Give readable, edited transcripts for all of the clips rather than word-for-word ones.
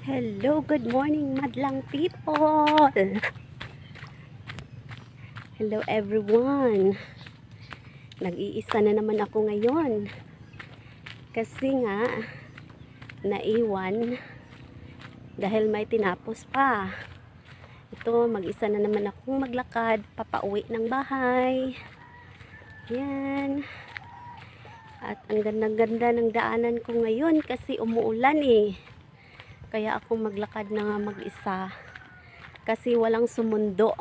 Hello, good morning madlang people. Hello everyone. Nag-iisa na naman ako ngayon. Kasi nga naiwan dahil may tinapos pa. Ito, mag-isa na naman akong maglakad papauwi ng bahay. Yan. At ang ganda-ganda ng daanan ko ngayon kasi umuulan eh. Kaya ako maglakad na nga mag-isa. Kasi walang sumundo.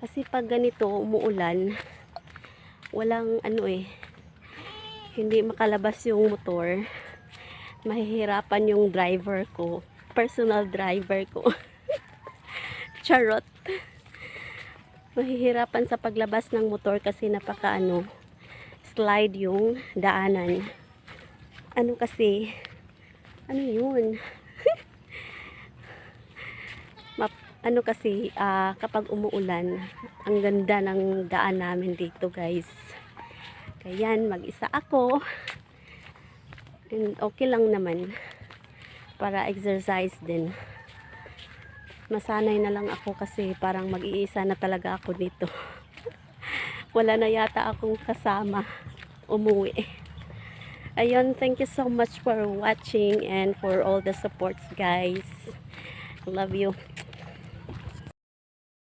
Kasi pag ganito umuulan, walang hindi makalabas yung motor. Mahihirapan yung driver ko. Personal driver ko. Charot. Mahihirapan sa paglabas ng motor kasi slide yung daanan. Ano yun? Kapag umuulan, ang ganda ng daan namin dito, guys. Kaya mag-isa ako. And okay lang naman. Para exercise din. Masanay na lang ako kasi parang mag-iisa na talaga ako dito. Wala na yata akong kasama umuwi. Ayun, thank you so much for watching and for all the supports, guys. Love you.